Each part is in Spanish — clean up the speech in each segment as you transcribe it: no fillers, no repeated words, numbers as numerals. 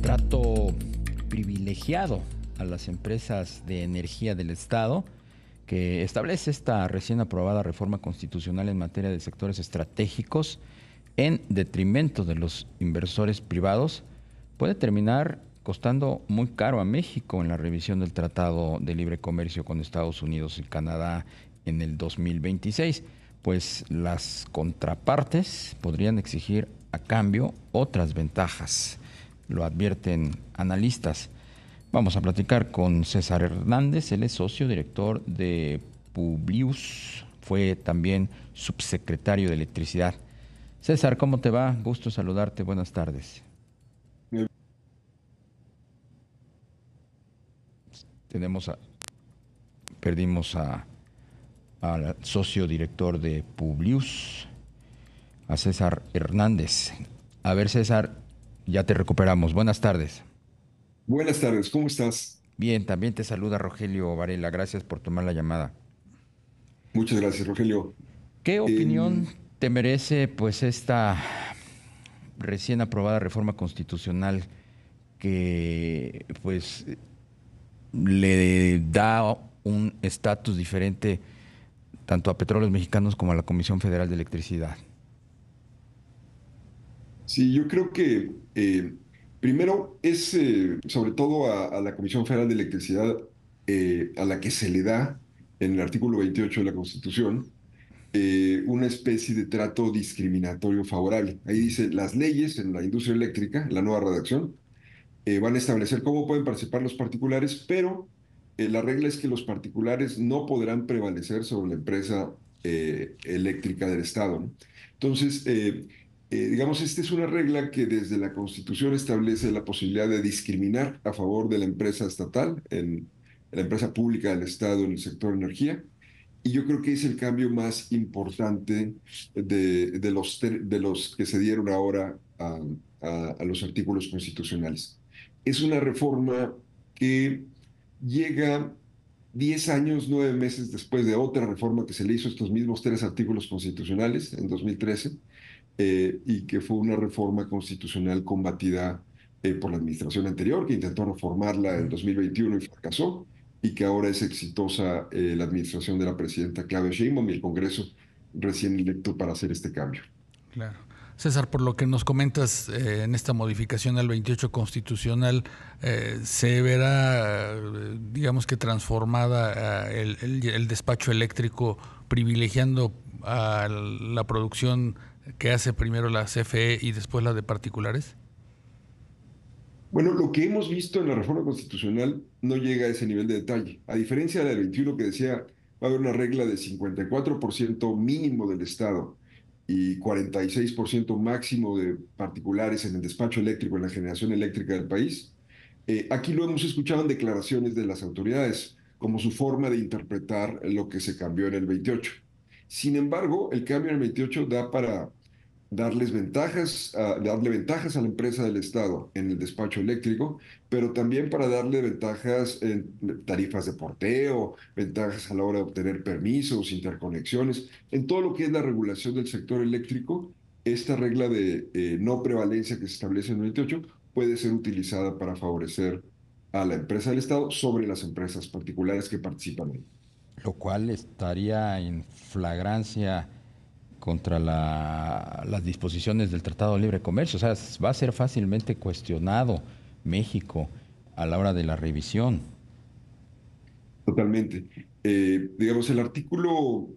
trato privilegiado a las empresas de energía del Estado que establece esta recién aprobada reforma constitucional en materia de sectores estratégicos en detrimento de los inversores privados, puede terminar costando muy caro a México en la revisión del Tratado de Libre Comercio con Estados Unidos y Canadá en el 2026, pues las contrapartes podrían exigir a cambio otras ventajas, lo advierten analistas. Vamos a platicar con César Hernández, él es socio director de Publius, fue también subsecretario de Electricidad. César, ¿cómo te va? Gusto saludarte, buenas tardes. Tenemos a, perdimos al socio director de Publius, a César Hernández. A ver, César, ya te recuperamos. Buenas tardes. Buenas tardes, ¿cómo estás? Bien, también te saluda Rogelio Varela. Gracias por tomar la llamada. Muchas gracias, Rogelio. ¿Qué opinión Em, te merece pues esta recién aprobada reforma constitucional que pues le da un estatus diferente tanto a Petróleos Mexicanos como a la Comisión Federal de Electricidad? sí, yo creo que primero es sobre todo a la Comisión Federal de Electricidad a la que se le da en el artículo 28 de la Constitución una especie de trato discriminatorio favorable. Ahí dice, las leyes en la industria eléctrica, en la nueva redacción, van a establecer cómo pueden participar los particulares, pero la regla es que los particulares no podrán prevalecer sobre la empresa eléctrica del Estado, ¿no? Entonces, digamos, esta es una regla que desde la Constitución establece la posibilidad de discriminar a favor de la empresa estatal, en la empresa pública del Estado en el sector energía. Y yo creo que es el cambio más importante de los que se dieron ahora a los artículos constitucionales. Es una reforma que llega 10 años, 9 meses después de otra reforma que se le hizo a estos mismos tres artículos constitucionales en 2013, y que fue una reforma constitucional combatida por la administración anterior, que intentó reformarla en 2021 y fracasó, y que ahora es exitosa la administración de la presidenta Claudia Sheinbaum y el Congreso recién electo para hacer este cambio. Claro. César, por lo que nos comentas en esta modificación al 28 constitucional, se verá, digamos que transformada el despacho eléctrico, privilegiando a la producción que hace primero la CFE y después la de particulares. Bueno, lo que hemos visto en la reforma constitucional no llega a ese nivel de detalle. A diferencia de la del 21 que decía va a haber una regla de 54% mínimo del Estado y 46% máximo de particulares en el despacho eléctrico, en la generación eléctrica del país, aquí lo hemos escuchado en declaraciones de las autoridades como su forma de interpretar lo que se cambió en el 28. Sin embargo, el cambio en el 28 da para darle ventajas a la empresa del Estado en el despacho eléctrico, pero también para darle ventajas en tarifas de porteo, ventajas a la hora de obtener permisos, interconexiones, en todo lo que es la regulación del sector eléctrico. Esta regla de no prevalencia que se establece en el 28 puede ser utilizada para favorecer a la empresa del Estado sobre las empresas particulares que participan en ella. Lo cual estaría en flagrancia contra las disposiciones del Tratado de Libre Comercio. O sea, va a ser fácilmente cuestionado México a la hora de la revisión. Totalmente. Digamos, el artículo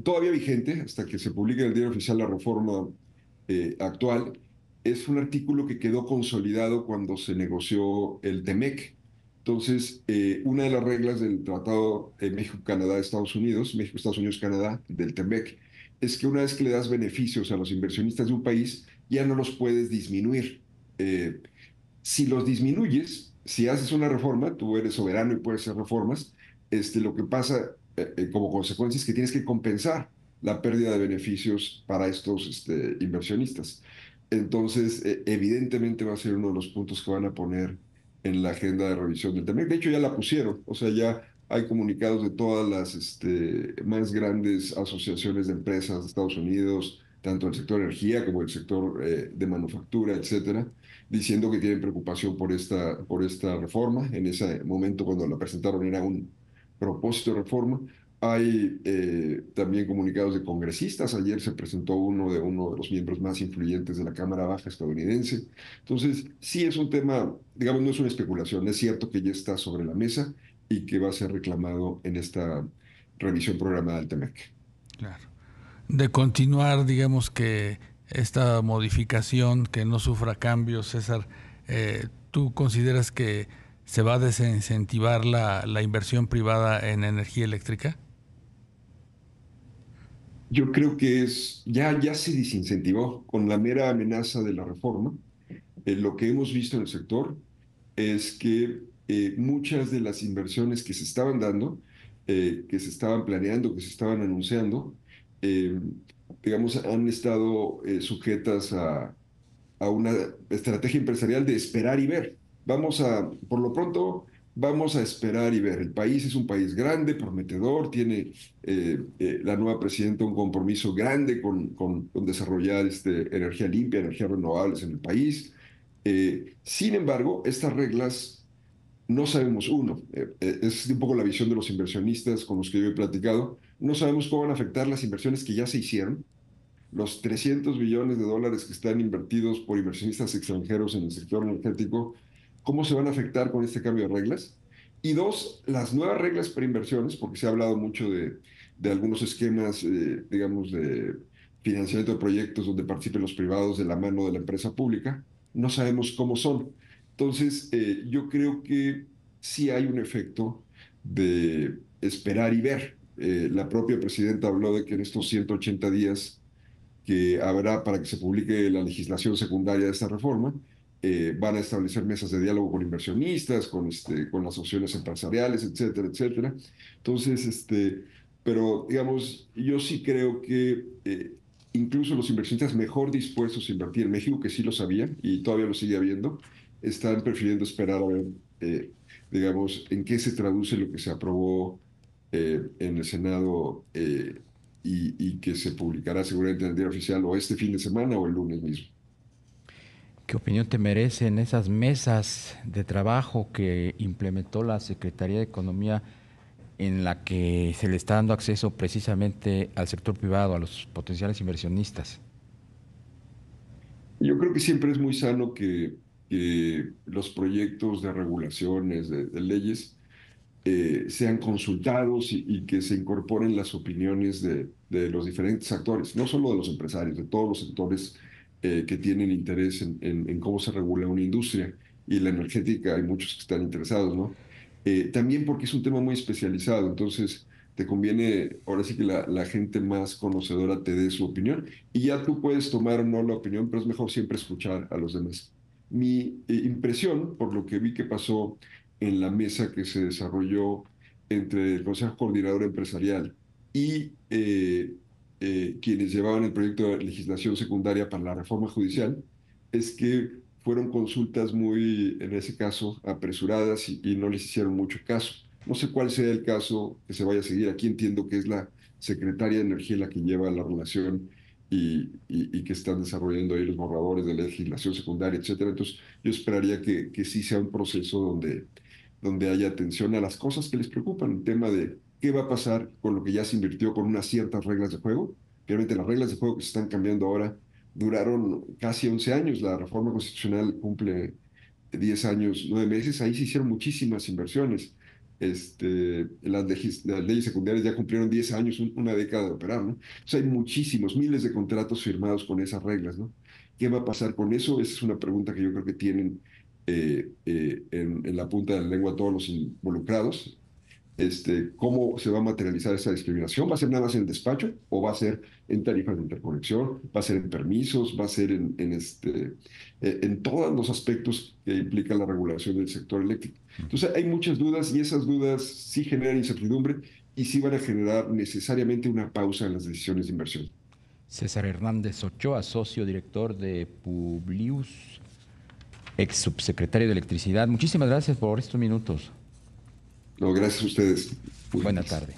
todavía vigente, hasta que se publique en el Diario Oficial la reforma actual, es un artículo que quedó consolidado cuando se negoció el TEMEC. Entonces, una de las reglas del Tratado México-Canadá-Estados Unidos, México-Estados Unidos-Canadá, del TEMEC, es que una vez que le das beneficios a los inversionistas de un país, ya no los puedes disminuir. Si los disminuyes, si haces una reforma, tú eres soberano y puedes hacer reformas, lo que pasa como consecuencia es que tienes que compensar la pérdida de beneficios para estos inversionistas. Entonces, evidentemente va a ser uno de los puntos que van a poner en la agenda de revisión del TEMEC. De hecho, ya la pusieron, o sea, ya hay comunicados de todas las más grandes asociaciones de empresas de Estados Unidos, tanto el sector energía como el sector de manufactura, etcétera, diciendo que tienen preocupación por esta reforma. En ese momento, cuando la presentaron, era un propósito de reforma. Hay también comunicados de congresistas. Ayer se presentó uno de los miembros más influyentes de la Cámara Baja estadounidense. Entonces, sí es un tema, digamos, no es una especulación, es cierto que ya está sobre la mesa y que va a ser reclamado en esta revisión programada del TEMEC. Claro. De continuar, digamos que esta modificación que no sufra cambios, César, ¿tú consideras que se va a desincentivar la inversión privada en energía eléctrica? Yo creo que ya se desincentivó con la mera amenaza de la reforma. Lo que hemos visto en el sector es que muchas de las inversiones que se estaban dando, que se estaban planeando, que se estaban anunciando, eh, digamos, han estado sujetas a una estrategia empresarial de esperar y ver. Por lo pronto, vamos a esperar y ver. El país es un país grande, prometedor, tiene la nueva presidenta un compromiso grande con desarrollar energía limpia, energías renovables en el país. Sin embargo, estas reglas no sabemos, es un poco la visión de los inversionistas con los que yo he platicado, no sabemos cómo van a afectar las inversiones que ya se hicieron, los 300 billones de dólares que están invertidos por inversionistas extranjeros en el sector energético, ¿cómo se van a afectar con este cambio de reglas? Y dos, las nuevas reglas para inversiones, porque se ha hablado mucho de algunos esquemas, digamos, de financiamiento de proyectos donde participen los privados de la mano de la empresa pública, no sabemos cómo son. Entonces, yo creo que sí hay un efecto de esperar y ver. La propia presidenta habló de que en estos 180 días que habrá para que se publique la legislación secundaria de esta reforma. Van a establecer mesas de diálogo con inversionistas, con las opciones empresariales, etcétera, etcétera. Entonces, pero digamos, yo sí creo que incluso los inversionistas mejor dispuestos a invertir en México, que sí lo sabían y todavía lo sigue habiendo, están prefiriendo esperar a ver, digamos, en qué se traduce lo que se aprobó en el Senado y que se publicará seguramente en el diario oficial o este fin de semana o el lunes mismo. ¿Qué opinión te merecen esas mesas de trabajo que implementó la Secretaría de Economía en la que se le está dando acceso precisamente al sector privado, a los potenciales inversionistas? Yo creo que siempre es muy sano que los proyectos de regulaciones, de leyes, sean consultados y que se incorporen las opiniones de los diferentes actores, no solo de los empresarios, de todos los sectores que tienen interés en cómo se regula una industria. Y la energética hay muchos que están interesados, ¿no? También porque es un tema muy especializado, entonces te conviene, ahora sí que la gente más conocedora te dé su opinión y ya tú puedes tomar o no la opinión, pero es mejor siempre escuchar a los demás. Mi impresión, por lo que vi que pasó en la mesa que se desarrolló entre el Consejo Coordinador Empresarial y quienes llevaban el proyecto de legislación secundaria para la reforma judicial, es que fueron consultas muy, en ese caso, apresuradas y no les hicieron mucho caso. No sé cuál sea el caso que se vaya a seguir. Aquí entiendo que es la Secretaria de Energía la que lleva la relación y que están desarrollando ahí los borradores de legislación secundaria, etcétera. Entonces, yo esperaría que sí sea un proceso donde haya atención a las cosas que les preocupan, el tema de qué va a pasar con lo que ya se invirtió con unas ciertas reglas de juego. Realmente las reglas de juego que se están cambiando ahora duraron casi 11 años, la reforma constitucional cumple 10 años, 9 meses, ahí se hicieron muchísimas inversiones. Las leyes secundarias ya cumplieron 10 años, una década de operar, ¿no? O sea, hay muchísimos, miles de contratos firmados con esas reglas, ¿no? ¿Qué va a pasar con eso? Esa es una pregunta que yo creo que tienen en la punta de la lengua todos los involucrados. ¿Cómo se va a materializar esa discriminación? ¿Va a ser nada más en el despacho o va a ser en tarifas de interconexión? ¿Va a ser en permisos? ¿Va a ser en todos los aspectos que implica la regulación del sector eléctrico? Entonces, hay muchas dudas y esas dudas sí generan incertidumbre y sí van a generar necesariamente una pausa en las decisiones de inversión. César Hernández Ochoa, socio director de Publius, ex subsecretario de Electricidad. Muchísimas gracias por estos minutos. No, gracias a ustedes. Buena tarde.